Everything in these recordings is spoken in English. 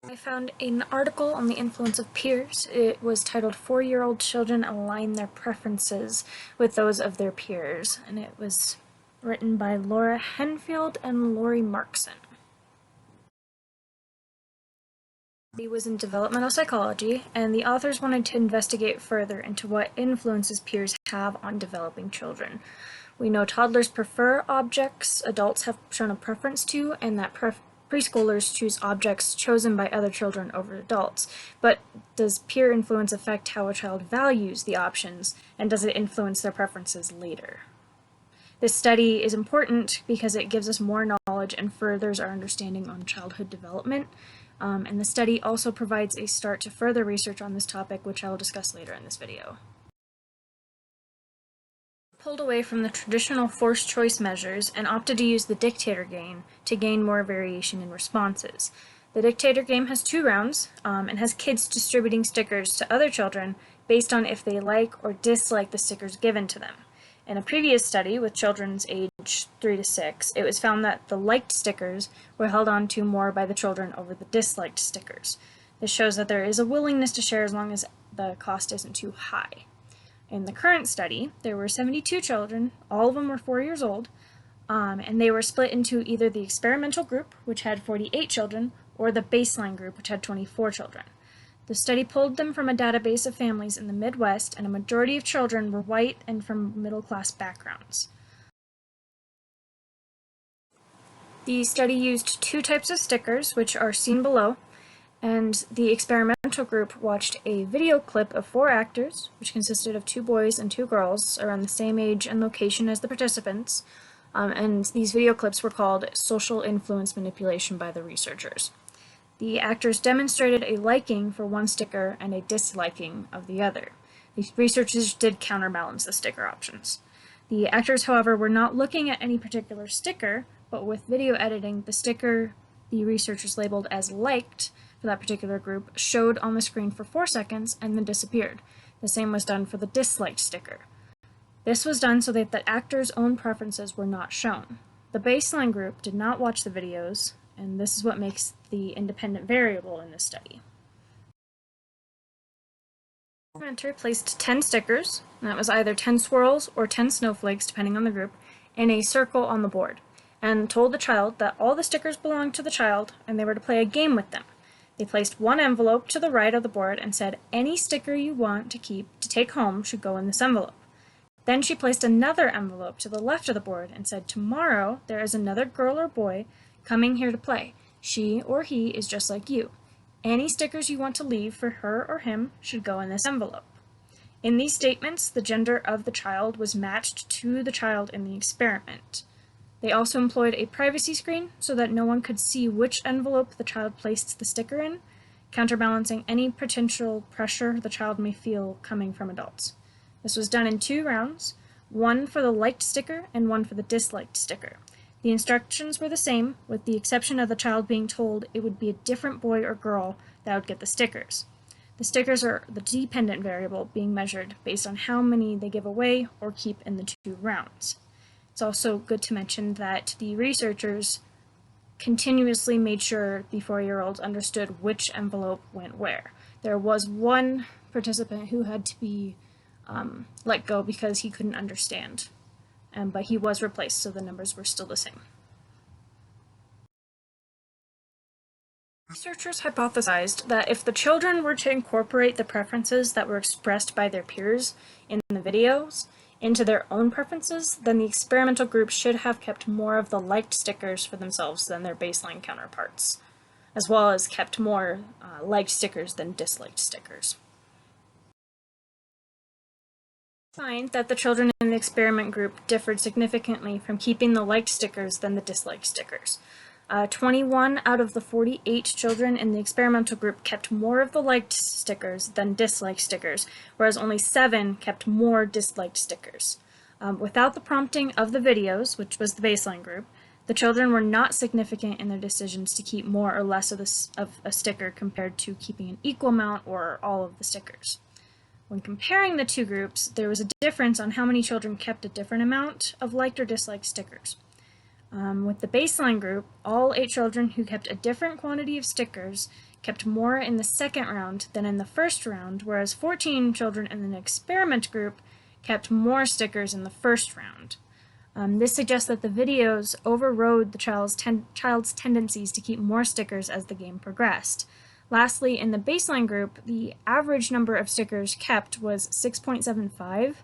I found an article on the influence of peers. It was titled 4-Year-Old Children Align Their Preferences with Those of Their Peers, and it was written by Laura Henfield and Lori Markson. It was in developmental psychology, and the authors wanted to investigate further into what influences peers have on developing children. We know toddlers prefer objects adults have shown a preference to, and that preschoolers choose objects chosen by other children over adults. But does peer influence affect how a child values the options, and does it influence their preferences later? This study is important because it gives us more knowledge and furthers our understanding on childhood development. And the study also provides a start to further research on this topic, which I will discuss later in this video. Pulled away from the traditional forced choice measures and opted to use the dictator game to gain more variation in responses. The dictator game has 2 rounds and has kids distributing stickers to other children based on if they like or dislike the stickers given to them. In a previous study with children's age 3 to 6, it was found that the liked stickers were held on to more by the children over the disliked stickers. This shows that there is a willingness to share as long as the cost isn't too high. In the current study, there were 72 children, all of them were 4 years old, and they were split into either the experimental group, which had 48 children, or the baseline group, which had 24 children. The study pulled them from a database of families in the Midwest, and a majority of children were white and from middle-class backgrounds. The study used 2 types of stickers, which are seen below, and the experimental group watched a video clip of 4 actors, which consisted of 2 boys and 2 girls around the same age and location as the participants, and these video clips were called social influence manipulation by the researchers. The actors demonstrated a liking for one sticker and a disliking of the other. The researchers did counterbalance the sticker options. The actors, however, were not looking at any particular sticker, but with video editing, the sticker the researchers labeled as liked for that particular group showed on the screen for 4 seconds and then disappeared. The same was done for the disliked sticker. This was done so that the actors' own preferences were not shown. The baseline group did not watch the videos, and this is what makes the independent variable in this study. The experimenter placed 10 stickers, and that was either 10 swirls or 10 snowflakes, depending on the group, in a circle on the board, and told the child that all the stickers belonged to the child, and they were to play a game with them. They placed one envelope to the right of the board and said, any sticker you want to take home should go in this envelope. Then she placed another envelope to the left of the board and said, tomorrow there is another girl or boy coming here to play. She or he is just like you. Any stickers you want to leave for her or him should go in this envelope. In these statements, the gender of the child was matched to the child in the experiment. They also employed a privacy screen so that no one could see which envelope the child placed the sticker in, counterbalancing any potential pressure the child may feel coming from adults. This was done in 2 rounds, one for the liked sticker and one for the disliked sticker. The instructions were the same, with the exception of the child being told it would be a different boy or girl that would get the stickers. The stickers are the dependent variable being measured based on how many they give away or keep in the 2 rounds. It's also good to mention that the researchers continuously made sure the 4-year-olds understood which envelope went where. There was one participant who had to be let go because he couldn't understand. But he was replaced, so the numbers were still the same. Researchers hypothesized that if the children were to incorporate the preferences that were expressed by their peers in the videos into their own preferences, then the experimental group should have kept more of the liked stickers for themselves than their baseline counterparts, as well as kept more liked stickers than disliked stickers. Find that the children in the experiment group differed significantly from keeping the liked stickers than the disliked stickers. 21 out of the 48 children in the experimental group kept more of the liked stickers than disliked stickers, whereas only 7 kept more disliked stickers. Without the prompting of the videos, which was the baseline group, the children were not significant in their decisions to keep more or less of a sticker compared to keeping an equal amount or all of the stickers. When comparing the 2 groups, there was a difference on how many children kept a different amount of liked or disliked stickers. With the baseline group, all 8 children who kept a different quantity of stickers kept more in the second round than in the first round, whereas 14 children in the experiment group kept more stickers in the first round. This suggests that the videos overrode the child's tendencies to keep more stickers as the game progressed. Lastly, in the baseline group, the average number of stickers kept was 6.75,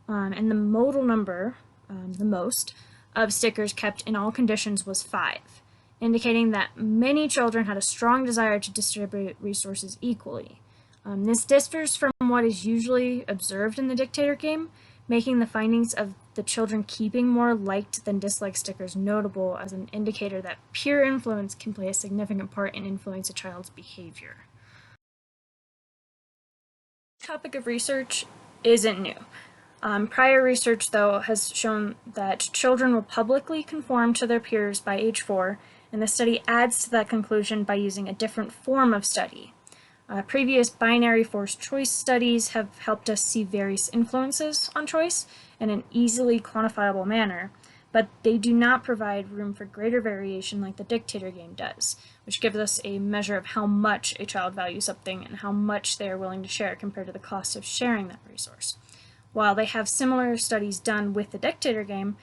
and the modal number, the most, of stickers kept in all conditions was 5, indicating that many children had a strong desire to distribute resources equally. This differs from what is usually observed in the Dictator game, making the findings of the children keeping more liked than disliked stickers notable as an indicator that peer influence can play a significant part in influencing a child's behavior. The topic of research isn't new. Prior research, though, has shown that children will publicly conform to their peers by age 4, and the study adds to that conclusion by using a different form of study. Previous binary forced choice studies have helped us see various influences on choice in an easily quantifiable manner, but they do not provide room for greater variation like the Dictator game does, which gives us a measure of how much a child values something and how much they are willing to share compared to the cost of sharing that resource. While they have similar studies done with the Dictator game,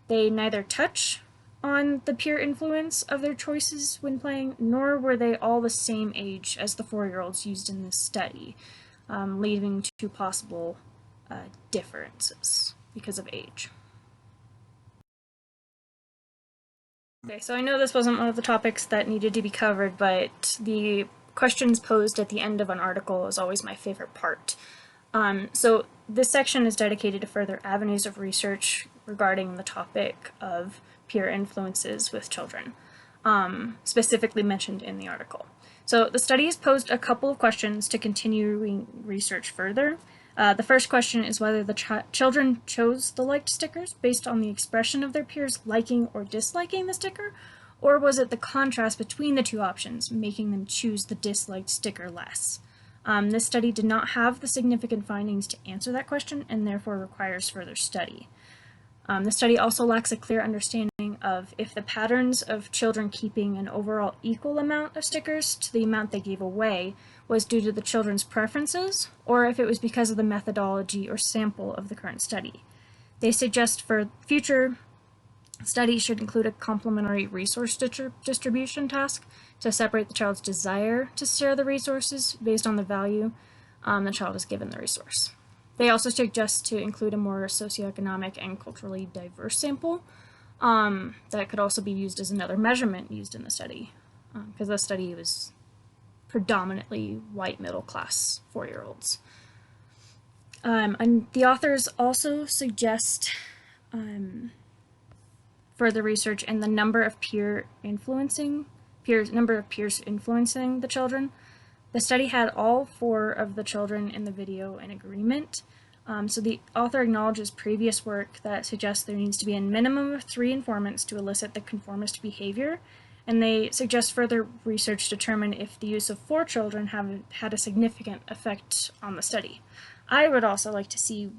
they neither touch on the peer influence of their choices when playing, nor were they all the same age as the 4-year-olds used in this study, leading to possible differences because of age. Okay, so I know this wasn't one of the topics that needed to be covered, but the questions posed at the end of an article is always my favorite part. So this section is dedicated to further avenues of research regarding the topic of peer influences with children, specifically mentioned in the article. So the study has posed a couple of questions to continuing research further. The first question is whether the children chose the liked stickers based on the expression of their peers liking or disliking the sticker, or was it the contrast between the two options, making them choose the disliked sticker less? This study did not have the significant findings to answer that question and therefore requires further study. The study also lacks a clear understanding of if the patterns of children keeping an overall equal amount of stickers to the amount they gave away was due to the children's preferences, or if it was because of the methodology or sample of the current study. They suggest for future studies should include a complementary resource distribution task to separate the child's desire to share the resources based on the value the child is given the resource. They also suggest to include a more socioeconomic and culturally diverse sample that could also be used as another measurement used in the study, because the study was predominantly white middle-class 4-year-olds. And the authors also suggest further research in the number of peers influencing the children. The study had all 4 of the children in the video in agreement. So the author acknowledges previous work that suggests there needs to be a minimum of 3 informants to elicit the conformist behavior, and they suggest further research to determine if the use of 4 children had a significant effect on the study. I would also like to see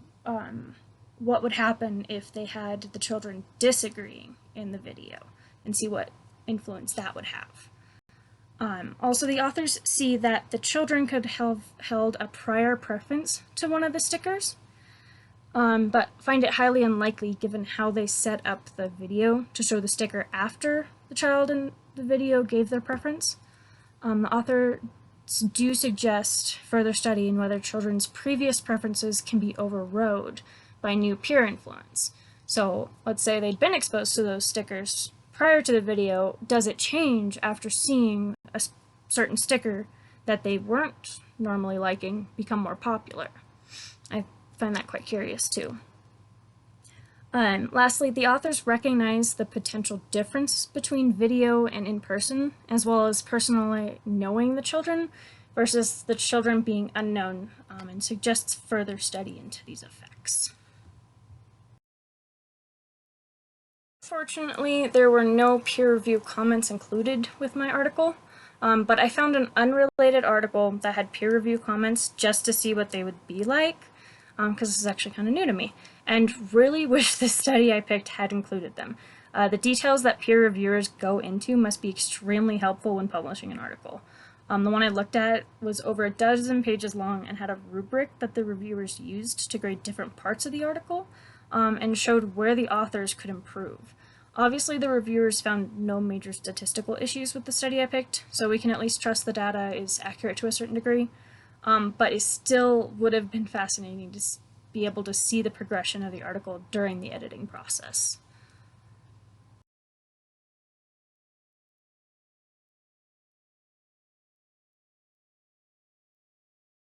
what would happen if they had the children disagreeing in the video and see what influence that would have. Also, the authors see that the children could have held a prior preference to one of the stickers, but find it highly unlikely given how they set up the video to show the sticker after the child in the video gave their preference. The authors do suggest further study in whether children's previous preferences can be overrode by new peer influence. So let's say they'd been exposed to those stickers prior to the video. Does it change after seeing a certain sticker that they weren't normally liking become more popular? I find that quite curious too. Lastly, the authors recognize the potential difference between video and in-person, as well as personally knowing the children versus the children being unknown, and suggests further study into these effects. Fortunately, there were no peer review comments included with my article, but I found an unrelated article that had peer review comments just to see what they would be like, because this is actually kind of new to me, and really wish the study I picked had included them. The details that peer reviewers go into must be extremely helpful when publishing an article. The one I looked at was over a dozen pages long and had a rubric that the reviewers used to grade different parts of the article, and showed where the authors could improve. Obviously, the reviewers found no major statistical issues with the study I picked, so we can at least trust the data is accurate to a certain degree, but it still would have been fascinating to be able to see the progression of the article during the editing process.